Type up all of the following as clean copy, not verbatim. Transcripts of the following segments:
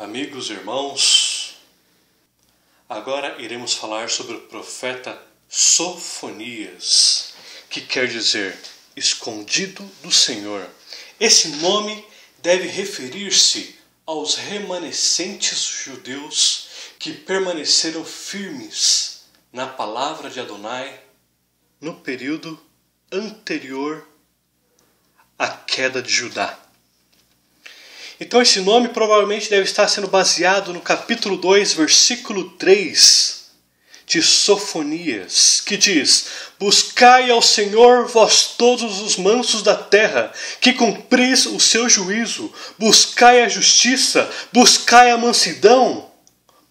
Amigos e irmãos, agora iremos falar sobre o profeta Sofonias, que quer dizer escondido do Senhor. Esse nome deve referir-se aos remanescentes judeus que permaneceram firmes na palavra de Adonai no período anterior à queda de Judá. Então esse nome provavelmente deve estar sendo baseado no capítulo 2, versículo 3 de Sofonias, que diz: Buscai ao Senhor vós todos os mansos da terra, que cumpris o seu juízo, buscai a justiça, buscai a mansidão,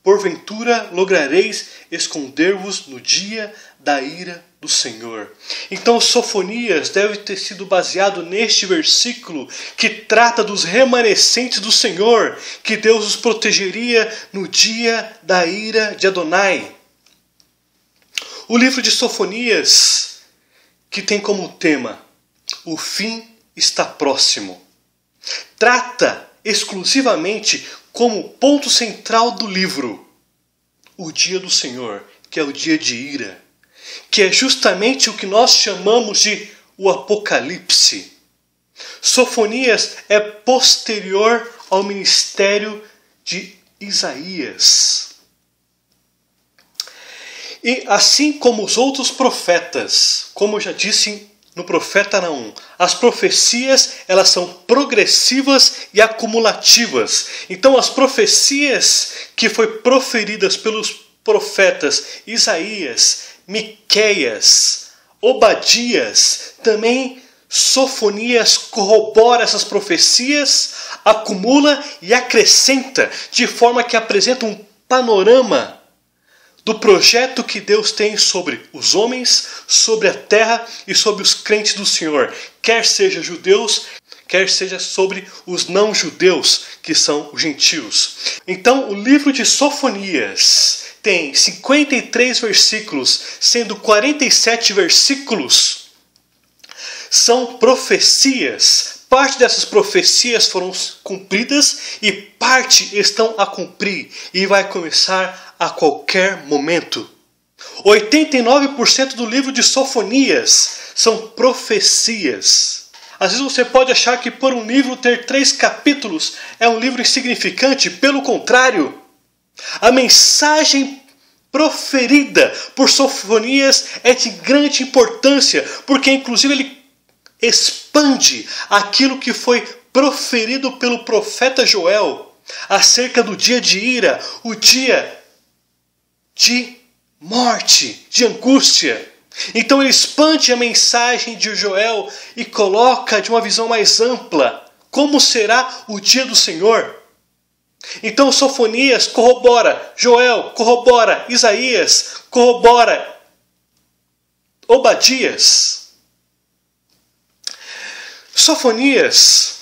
porventura lograreis esconder-vos no dia da ira do Senhor. Então Sofonias deve ter sido baseado neste versículo que trata dos remanescentes do Senhor, que Deus os protegeria no dia da ira de Adonai. O livro de Sofonias, que tem como tema o fim está próximo, trata exclusivamente como ponto central do livro o dia do Senhor, que é o dia de ira, que é justamente o que nós chamamos de o Apocalipse. Sofonias é posterior ao ministério de Isaías. E assim como os outros profetas, como eu já disse no profeta Naum, as profecias elas são progressivas e acumulativas. Então as profecias que foi proferidas pelos profetas Isaías, Miqueias, Obadias, também Sofonias corrobora essas profecias, acumula e acrescenta, de forma que apresenta um panorama do projeto que Deus tem sobre os homens, sobre a terra e sobre os crentes do Senhor, quer seja judeus, quer seja sobre os não-judeus, que são os gentios. Então, o livro de Sofonias tem 53 versículos, sendo 47 versículos são profecias. Parte dessas profecias foram cumpridas e parte estão a cumprir e vai começar a qualquer momento. 89% do livro de Sofonias são profecias. Às vezes você pode achar que por um livro ter 3 capítulos é um livro insignificante. Pelo contrário, a mensagem proferida por Sofonias é de grande importância, porque inclusive ele expande aquilo que foi proferido pelo profeta Joel acerca do dia de ira, o dia de morte, de angústia. Então ele expande a mensagem de Joel e coloca de uma visão mais ampla como será o dia do Senhor. Então Sofonias corrobora, Joel corrobora, Isaías corrobora, Obadias. Sofonias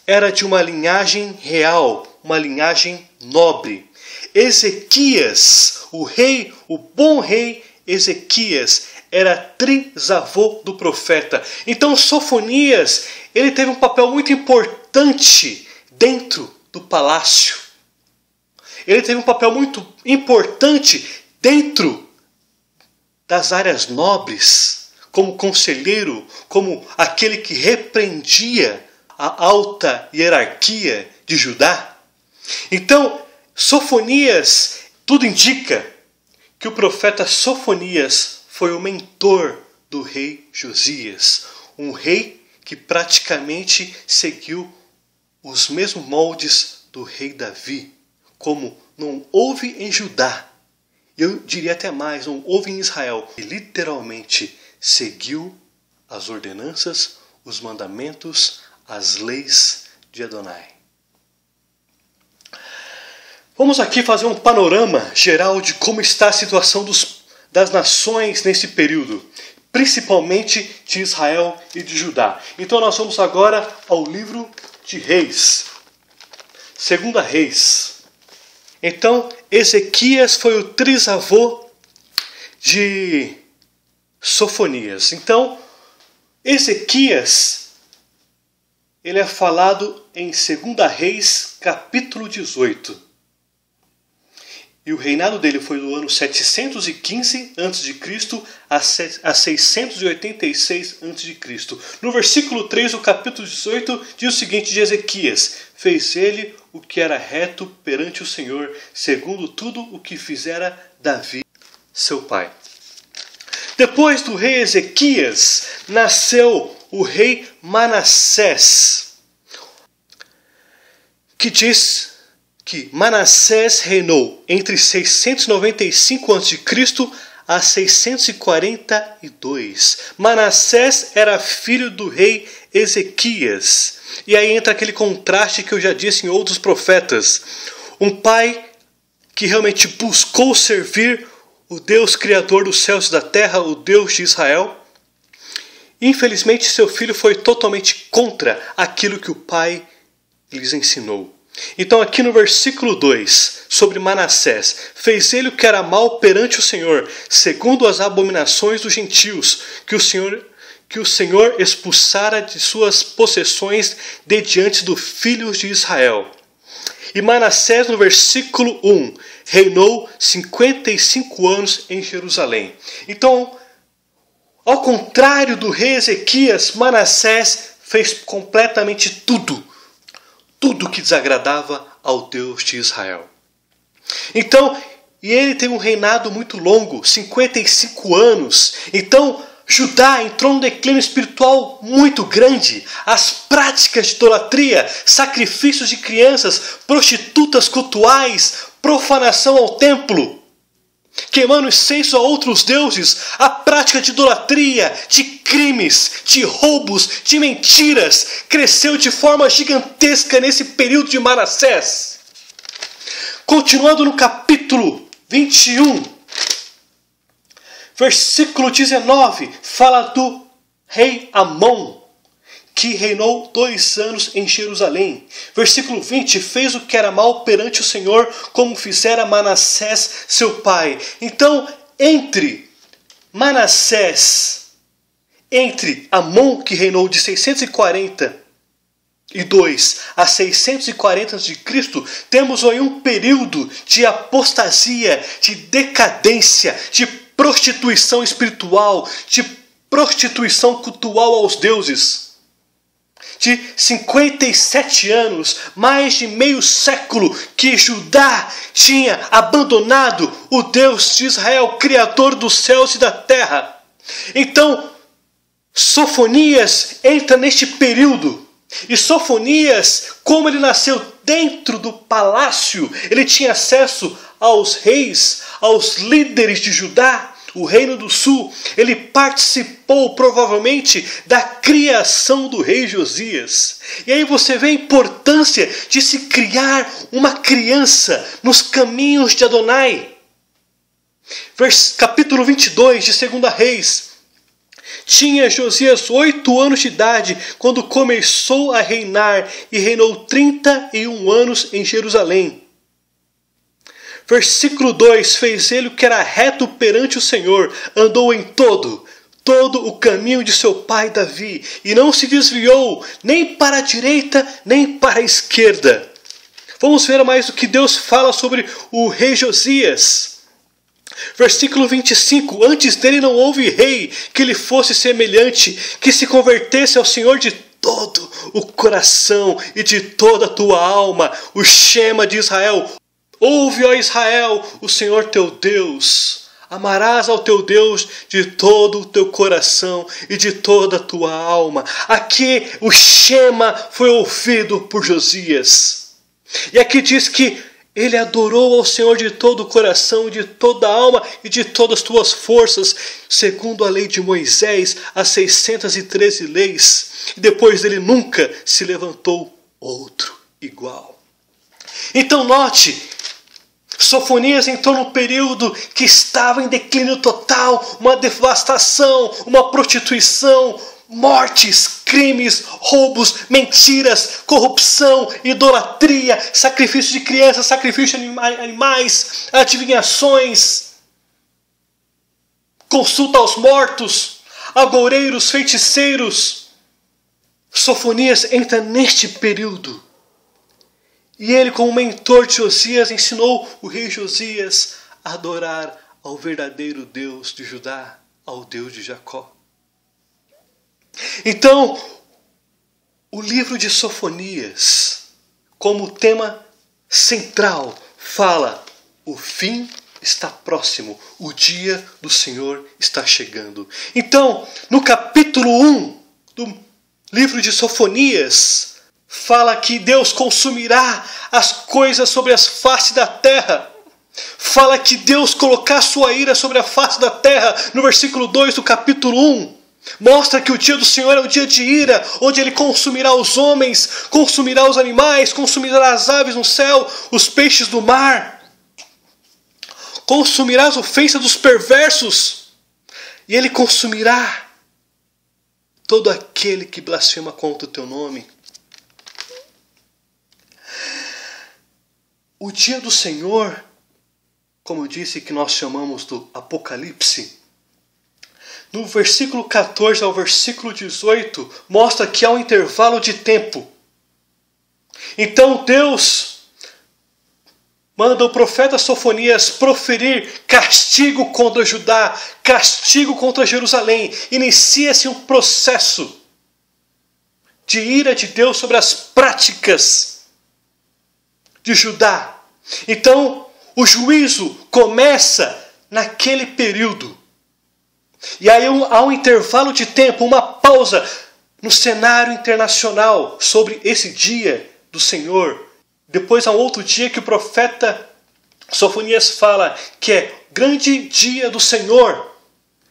era de uma linhagem real, uma linhagem nobre. Ezequias, o bom rei Ezequias, era trisavô do profeta. Então Sofonias, ele teve um papel muito importante dentro do palácio. Ele teve um papel muito importante dentro das áreas nobres, como conselheiro, como aquele que repreendia a alta hierarquia de Judá. Então, Sofonias, tudo indica que o profeta Sofonias foi o mentor do rei Josias, um rei que praticamente seguiu os mesmos moldes do rei Davi, como não houve em Judá. Eu diria até mais, não houve em Israel. E literalmente seguiu as ordenanças, os mandamentos, as leis de Adonai. Vamos aqui fazer um panorama geral de como está a situação das nações nesse período, principalmente de Israel e de Judá. Então nós vamos agora ao livro de Reis, 2 Reis. Então, Ezequias foi o trisavô de Sofonias. Então, Ezequias ele é falado em 2 Reis, capítulo 18. E o reinado dele foi do ano 715 a.C. a 686 a.C. No versículo 3 do capítulo 18 diz o seguinte de Ezequias: fez ele o que era reto perante o Senhor, segundo tudo o que fizera Davi, seu pai. Depois do rei Ezequias, nasceu o rei Manassés, que diz que Manassés reinou entre 695 a.C. a 642. Manassés era filho do rei Ezequias. E aí entra aquele contraste que eu já disse em outros profetas. Um pai que realmente buscou servir o Deus Criador dos céus e da terra, o Deus de Israel. Infelizmente, seu filho foi totalmente contra aquilo que o pai lhes ensinou. Então aqui no versículo 2, sobre Manassés, fez ele o que era mal perante o Senhor, segundo as abominações dos gentios, que o Senhor expulsara de suas possessões de diante dos filhos de Israel. E Manassés, no versículo 1, reinou 55 anos em Jerusalém. Então, ao contrário do rei Ezequias, Manassés fez completamente tudo que desagradava ao Deus de Israel. Então, e ele tem um reinado muito longo, 55 anos. Então, Judá entrou num declínio espiritual muito grande. As práticas de idolatria, sacrifícios de crianças, prostitutas cultuais, profanação ao templo, queimando incensos a outros deuses, a prática de idolatria, de crimes, de roubos, de mentiras, cresceu de forma gigantesca nesse período de Manassés. Continuando no capítulo 21, versículo 19, fala do rei Amon, que reinou 2 anos em Jerusalém. Versículo 20, fez o que era mal perante o Senhor, como fizera Manassés, seu pai. Então, entre Amon, que reinou de 642 a 640 a.C., temos aí um período de apostasia, de decadência, de prostituição espiritual, de prostituição cultual aos deuses. De 57 anos, mais de meio século, que Judá tinha abandonado o Deus de Israel, Criador dos céus e da terra. Então, Sofonias entra neste período. E Sofonias, como ele nasceu dentro do palácio, ele tinha acesso aos reis, aos líderes de Judá, o reino do sul. Ele participou provavelmente da criação do rei Josias. E aí você vê a importância de se criar uma criança nos caminhos de Adonai. Capítulo 22 de 2 Reis. Tinha Josias 8 anos de idade quando começou a reinar e reinou 31 anos em Jerusalém. Versículo 2, fez ele o que era reto perante o Senhor, andou em todo o caminho de seu pai Davi, e não se desviou nem para a direita, nem para a esquerda. Vamos ver mais o que Deus fala sobre o rei Josias. Versículo 25, antes dele não houve rei que lhe fosse semelhante, que se convertesse ao Senhor de todo o coração e de toda a tua alma, o Shema de Israel. Ouve, ó Israel, o Senhor teu Deus. Amarás ao teu Deus de todo o teu coração e de toda a tua alma. Aqui o Shema foi ouvido por Josias. E aqui diz que ele adorou ao Senhor de todo o coração, de toda a alma e de todas as tuas forças, segundo a lei de Moisés, as 613 leis. E depois dele nunca se levantou outro igual. Então note, Sofonias entrou num período que estava em declínio total, uma devastação, uma prostituição, mortes, crimes, roubos, mentiras, corrupção, idolatria, sacrifício de crianças, sacrifício de animais, adivinhações, consulta aos mortos, agoureiros, feiticeiros, Sofonias entra neste período. E ele, como mentor de Josias, ensinou o rei Josias a adorar ao verdadeiro Deus de Judá, ao Deus de Jacó. Então, o livro de Sofonias, como tema central, fala: o fim está próximo, o dia do Senhor está chegando. Então, no capítulo 1 do livro de Sofonias, fala que Deus consumirá as coisas sobre as faces da terra. Fala que Deus colocará sua ira sobre a face da terra. No versículo 2 do capítulo 1, mostra que o dia do Senhor é um dia de ira, onde Ele consumirá os homens, consumirá os animais, consumirá as aves no céu, os peixes do mar. Consumirá as ofensas dos perversos. E Ele consumirá todo aquele que blasfema contra o teu nome. O dia do Senhor, como eu disse, que nós chamamos do Apocalipse, no versículo 14 ao versículo 18, mostra que há um intervalo de tempo. Então Deus manda o profeta Sofonias proferir castigo contra Judá, castigo contra Jerusalém. Inicia-se um processo de ira de Deus sobre as práticas de Judá. Então, o juízo começa naquele período. E aí há um intervalo de tempo, uma pausa no cenário internacional sobre esse dia do Senhor. Depois há um outro dia que o profeta Sofonias fala que é grande dia do Senhor,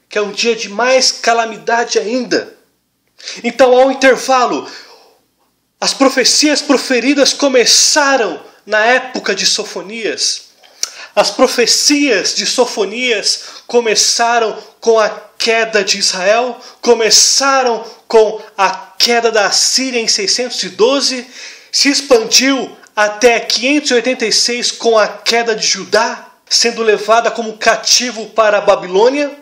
que é um dia de mais calamidade ainda. Então há um intervalo. As profecias proferidas começaram na época de Sofonias. As profecias de Sofonias começaram com a queda de Israel, começaram com a queda da Assíria em 612, se expandiu até 586 com a queda de Judá, sendo levada como cativo para a Babilônia.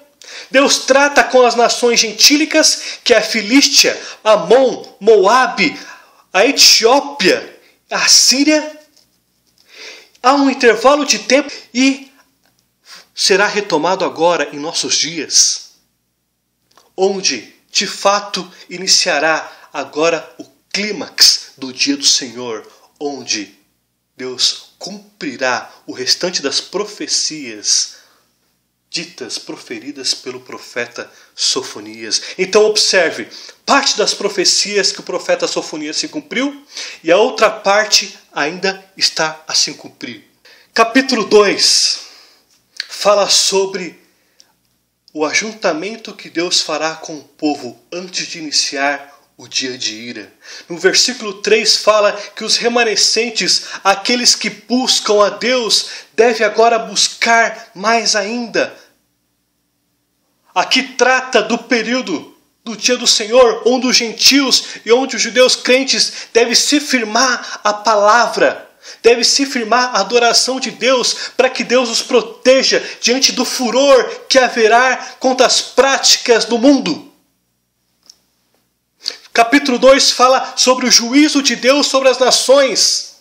Deus trata com as nações gentílicas, que é a Filístia, Amon, Moabe, a Etiópia, a Síria. Há um intervalo de tempo e será retomado agora em nossos dias, onde de fato iniciará agora o clímax do dia do Senhor, onde Deus cumprirá o restante das profecias ditas, proferidas pelo profeta Sofonias. Então observe, parte das profecias que o profeta Sofonias se cumpriu e a outra parte ainda está a se cumprir. Capítulo 2 fala sobre o ajuntamento que Deus fará com o povo antes de iniciar o dia de ira. No versículo 3 fala que os remanescentes, aqueles que buscam a Deus, devem agora buscar mais ainda. Aqui trata do período do dia do Senhor, onde os gentios e onde os judeus crentes devem se firmar a palavra, deve se firmar a adoração de Deus, para que Deus os proteja diante do furor que haverá contra as práticas do mundo. Capítulo 2 fala sobre o juízo de Deus sobre as nações.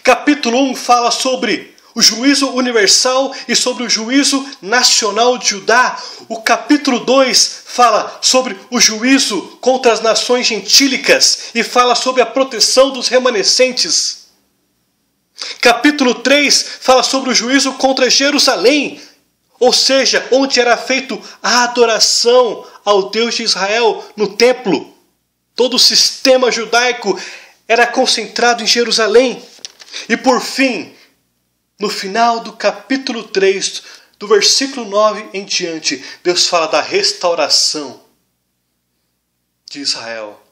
Capítulo 1 fala sobre o juízo universal e sobre o juízo nacional de Judá. O capítulo 2 fala sobre o juízo contra as nações gentílicas e fala sobre a proteção dos remanescentes. Capítulo 3 fala sobre o juízo contra Jerusalém, ou seja, onde era feito a adoração ao Deus de Israel no templo. Todo o sistema judaico era concentrado em Jerusalém. E por fim, no final do capítulo 3, do versículo 9 em diante, Deus fala da restauração de Israel.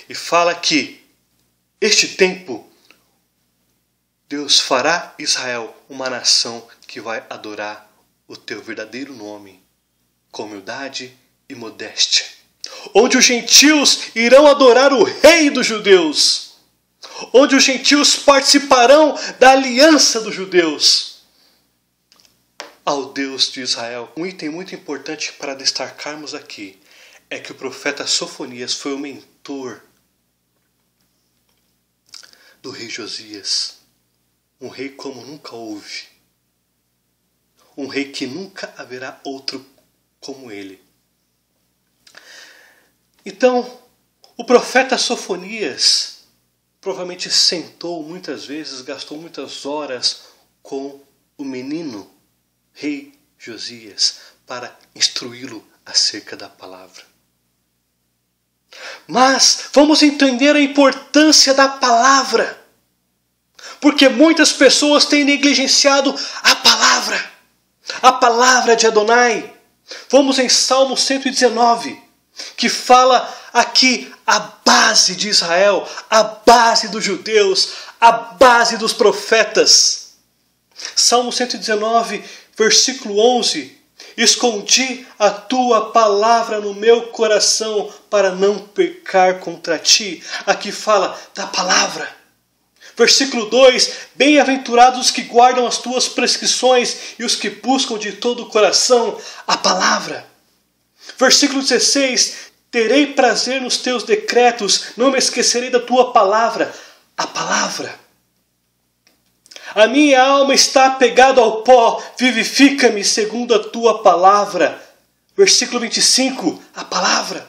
E fala que este tempo, Deus fará Israel uma nação que vai adorar o teu verdadeiro nome, com humildade e modéstia. Onde os gentios irão adorar o Rei dos judeus. Onde os gentios participarão da aliança dos judeus ao Deus de Israel. Um item muito importante para destacarmos aqui é que o profeta Sofonias foi o mentor do rei Josias. Um rei como nunca houve. Um rei que nunca haverá outro como ele. Então, o profeta Sofonias provavelmente sentou muitas vezes, gastou muitas horas com o menino rei Josias para instruí-lo acerca da palavra. Mas vamos entender a importância da palavra, porque muitas pessoas têm negligenciado a palavra de Adonai. Vamos em Salmo 119, que fala aqui a base de Israel, a base dos judeus, a base dos profetas. Salmo 119, versículo 11. Escondi a tua palavra no meu coração para não pecar contra ti. Aqui fala da palavra. Versículo 2. Bem-aventurados os que guardam as tuas prescrições e os que buscam de todo o coração a palavra. Versículo 16. Terei prazer nos teus decretos, não me esquecerei da tua palavra, a palavra. A minha alma está apegada ao pó, vivifica-me segundo a tua palavra. Versículo 25, a palavra.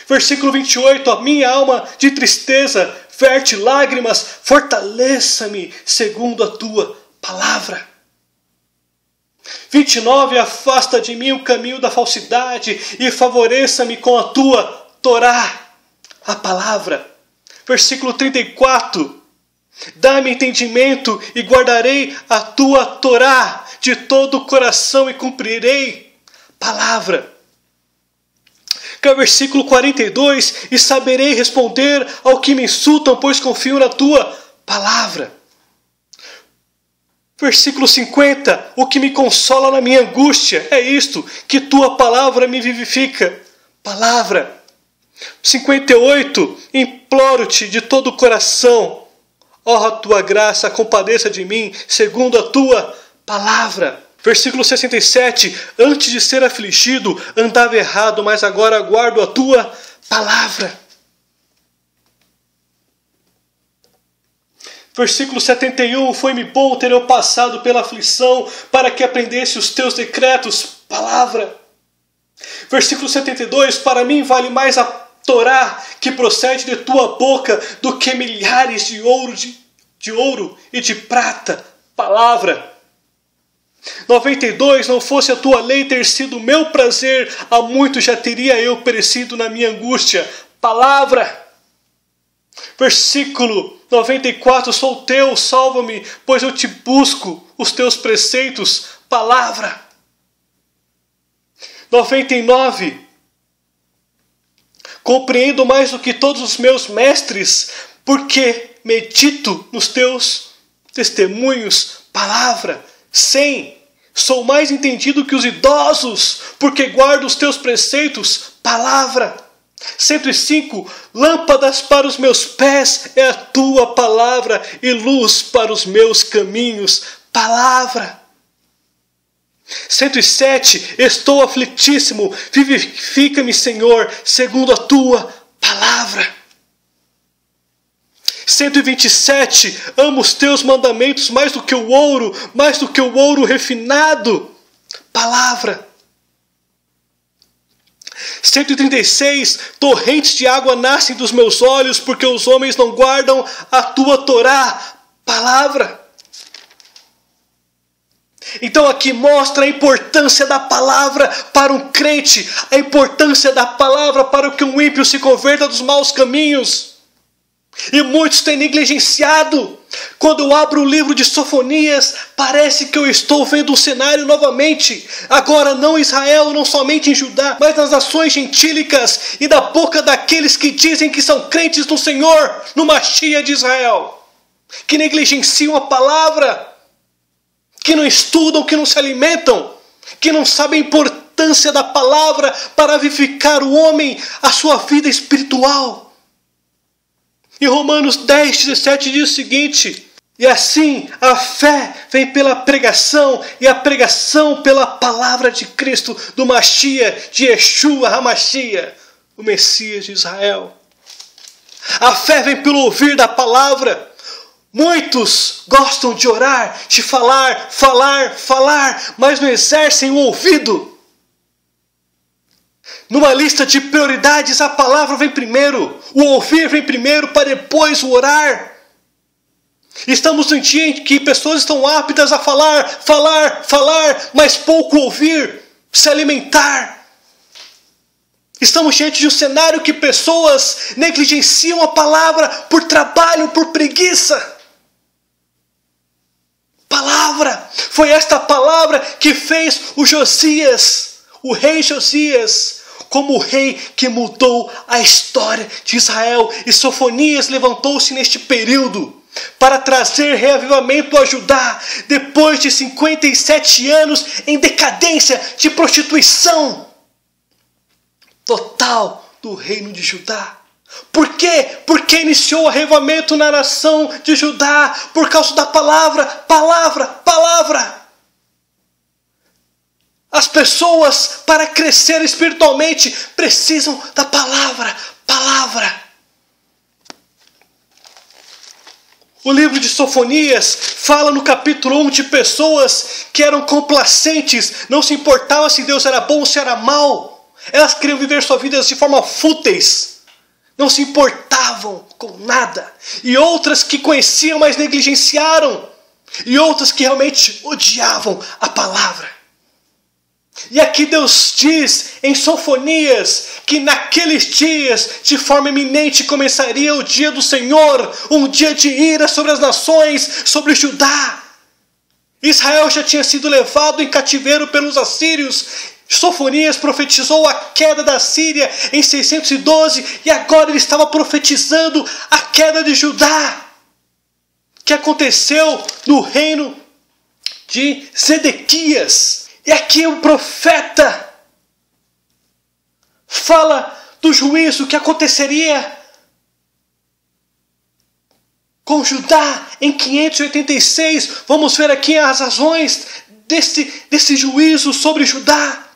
Versículo 28, a minha alma de tristeza verte lágrimas, fortaleça-me segundo a tua palavra. 29, afasta de mim o caminho da falsidade e favoreça-me com a tua Torá, a palavra. Versículo 34, dá-me entendimento e guardarei a tua Torá de todo o coração e cumprirei, palavra. Versículo 42, e saberei responder ao que me insultam, pois confio na tua palavra. Versículo 50, o que me consola na minha angústia é isto, que tua palavra me vivifica, palavra. 58, imploro-te de todo o coração, ó a tua graça, compadeça de mim, segundo a tua palavra. Versículo 67, antes de ser afligido, andava errado, mas agora aguardo a tua palavra. Versículo 71, foi-me bom ter eu passado pela aflição, para que aprendesse os teus decretos, palavra. Versículo 72, para mim vale mais a Torá, que procede de tua boca, do que milhares de ouro e de prata, palavra. 92, não fosse a tua lei ter sido meu prazer, há muito já teria eu perecido na minha angústia, palavra. Versículo 94, sou teu, salva-me, pois eu te busco, os teus preceitos, palavra. 99, compreendo mais do que todos os meus mestres, porque medito nos teus testemunhos, palavra. 100, sou mais entendido que os idosos, porque guardo os teus preceitos, palavra. 105, lâmpadas para os meus pés é a tua palavra e luz para os meus caminhos, palavra. 107, estou aflitíssimo, vivifica-me, Senhor, segundo a tua palavra. 127, amo os teus mandamentos mais do que o ouro refinado, palavra. 136, torrentes de água nascem dos meus olhos, porque os homens não guardam a tua Torá, palavra. Então aqui mostra a importância da palavra para um crente, a importância da palavra para que um ímpio se converta dos maus caminhos. E muitos têm negligenciado. Quando eu abro o livro de Sofonias, parece que eu estou vendo um cenário novamente. Agora não em Israel, não somente em Judá, mas nas nações gentílicas e da boca daqueles que dizem que são crentes no Senhor, no Mashiach de Israel, que negligenciam a palavra, que não estudam, que não se alimentam, que não sabem a importância da palavra para vivificar o homem, a sua vida espiritual. E Romanos 10, 17 diz o seguinte: e assim a fé vem pela pregação, e a pregação pela palavra de Cristo, do Mashiach, de Yeshua HaMashiach, o Messias de Israel. A fé vem pelo ouvir da palavra. Muitos gostam de orar, de falar, mas não exercem o ouvido. Numa lista de prioridades, a palavra vem primeiro, o ouvir vem primeiro para depois o orar. Estamos num dia em que pessoas estão aptas a falar, mas pouco ouvir, se alimentar. Estamos diante de um cenário que pessoas negligenciam a palavra por trabalho, por preguiça. Palavra, foi esta palavra que fez o rei Josias, como o rei que mudou a história de Israel. E Sofonias levantou-se neste período para trazer reavivamento a Judá, depois de 57 anos em decadência de prostituição total do reino de Judá. Por quê? Porque iniciou o arrebatamento na nação de Judá por causa da palavra. As pessoas, para crescer espiritualmente, precisam da palavra. O livro de Sofonias fala no capítulo 1 de pessoas que eram complacentes, não se importava se Deus era bom ou se era mau. Elas queriam viver suas vidas de forma fúteis. Não se importavam com nada. E outras que conheciam, mas negligenciaram. E outras que realmente odiavam a palavra. E aqui Deus diz em Sofonias que naqueles dias, de forma iminente, começaria o dia do Senhor. Um dia de ira sobre as nações, sobre Judá. Israel já tinha sido levado em cativeiro pelos assírios. Sofonias profetizou a queda da Síria em 612 e agora ele estava profetizando a queda de Judá, que aconteceu no reino de Zedequias. E aqui o profeta fala do juízo que aconteceria com Judá em 586. Vamos ver aqui as razões desse juízo sobre Judá.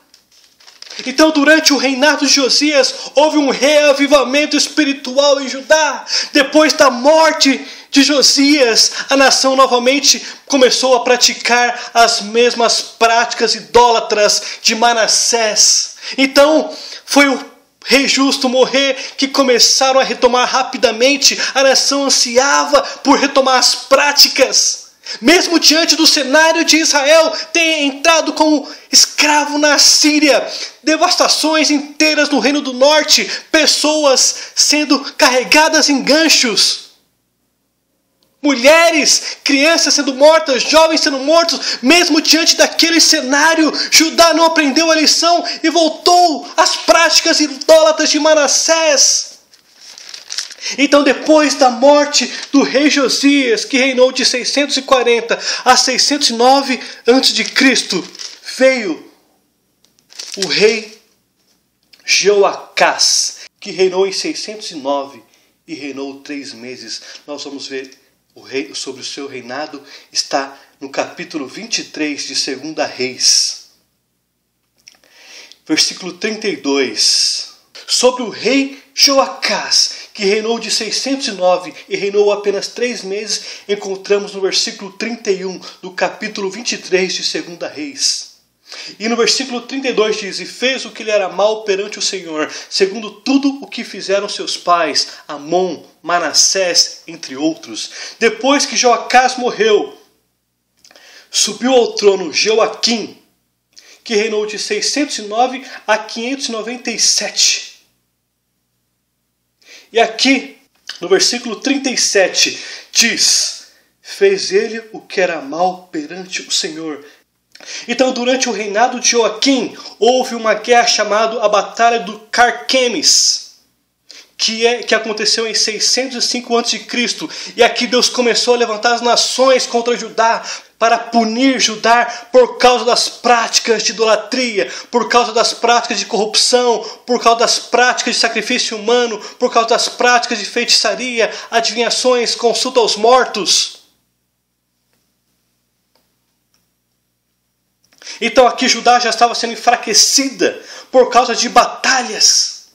Então, durante o reinado de Josias, houve um reavivamento espiritual em Judá. Depois da morte de Josias, a nação novamente começou a praticar as mesmas práticas idólatras de Manassés. Então, foi o rei justo morrer que começaram a retomar rapidamente. A nação ansiava por retomar as práticas. Mesmo diante do cenário de Israel ter entrado como escravo na Síria, devastações inteiras no Reino do Norte, pessoas sendo carregadas em ganchos, mulheres, crianças sendo mortas, jovens sendo mortos. Mesmo diante daquele cenário, Judá não aprendeu a lição e voltou às práticas idólatras de Manassés. Então, depois da morte do rei Josias, que reinou de 640 a 609 a.C., veio o rei Jeoacás, que reinou em 609 e reinou 3 meses. Nós vamos ver sobre o seu reinado, está no capítulo 23 de 2 Reis. Versículo 32. Sobre o rei Jeoacás, que reinou de 609 e reinou apenas 3 meses, encontramos no versículo 31 do capítulo 23 de 2 Reis. E no versículo 32 diz: e fez o que lhe era mal perante o Senhor, segundo tudo o que fizeram seus pais, Amon, Manassés, entre outros. Depois que Jeoacás morreu, subiu ao trono Jeoaquim, que reinou de 609 a 597. E aqui, no versículo 37, diz: fez ele o que era mal perante o Senhor. Então, durante o reinado de Joaquim, houve uma guerra chamada a Batalha do Carquemes, que aconteceu em 605 a.C. E aqui Deus começou a levantar as nações contra Judá, para punir Judá por causa das práticas de idolatria, por causa das práticas de corrupção, por causa das práticas de sacrifício humano, por causa das práticas de feitiçaria, adivinhações, consulta aos mortos. Então aqui Judá já estava sendo enfraquecida por causa de batalhas.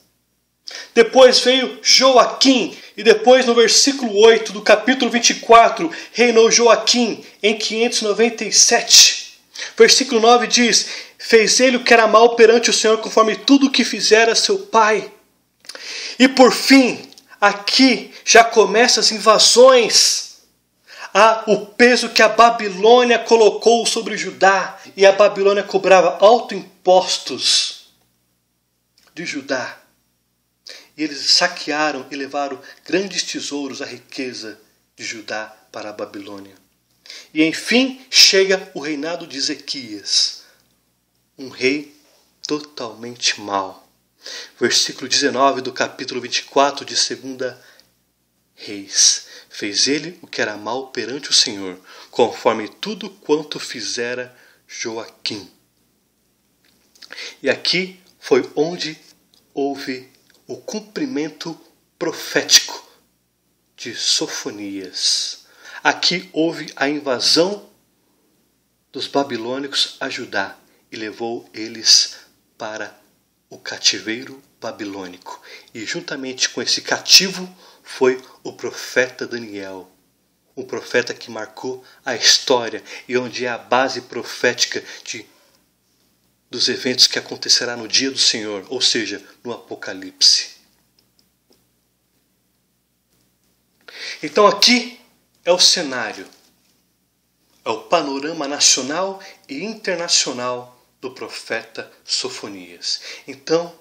Depois veio Joaquim, e depois no versículo 8 do capítulo 24, reinou Joaquim em 597. Versículo 9 diz: fez ele o que era mal perante o Senhor, conforme tudo o que fizera seu pai. E por fim, aqui já começam as invasões. Há o peso que a Babilônia colocou sobre Judá, e a Babilônia cobrava altos impostos de Judá. E eles saquearam e levaram grandes tesouros, a riqueza de Judá para a Babilônia. E enfim chega o reinado de Ezequias, um rei totalmente mau. Versículo 19 do capítulo 24 de 2 Reis. Fez ele o que era mal perante o Senhor, conforme tudo quanto fizera Joaquim. E aqui foi onde houve o cumprimento profético de Sofonias. Aqui houve a invasão dos babilônicos a Judá e levou eles para o cativeiro babilônico. E juntamente com esse cativo foi o profeta Daniel, um profeta que marcou a história e onde é a base profética dos eventos que acontecerá no dia do Senhor, ou seja, no Apocalipse. Então aqui é o cenário, é o panorama nacional e internacional do profeta Sofonias. Então,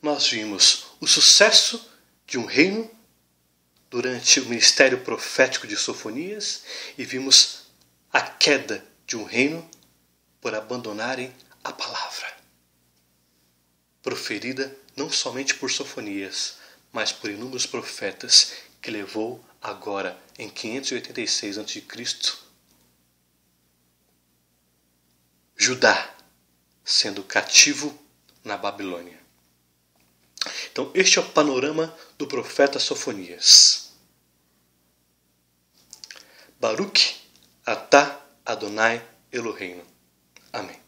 nós vimos o sucesso de um reino durante o ministério profético de Sofonias e vimos a queda de um reino por abandonarem a palavra, proferida não somente por Sofonias, mas por inúmeros profetas, que levou agora, em 586 a.C., Judá sendo cativo na Babilônia. Então este é o panorama do profeta Sofonias. Baruch atah Adonai Eloheinu. Amém.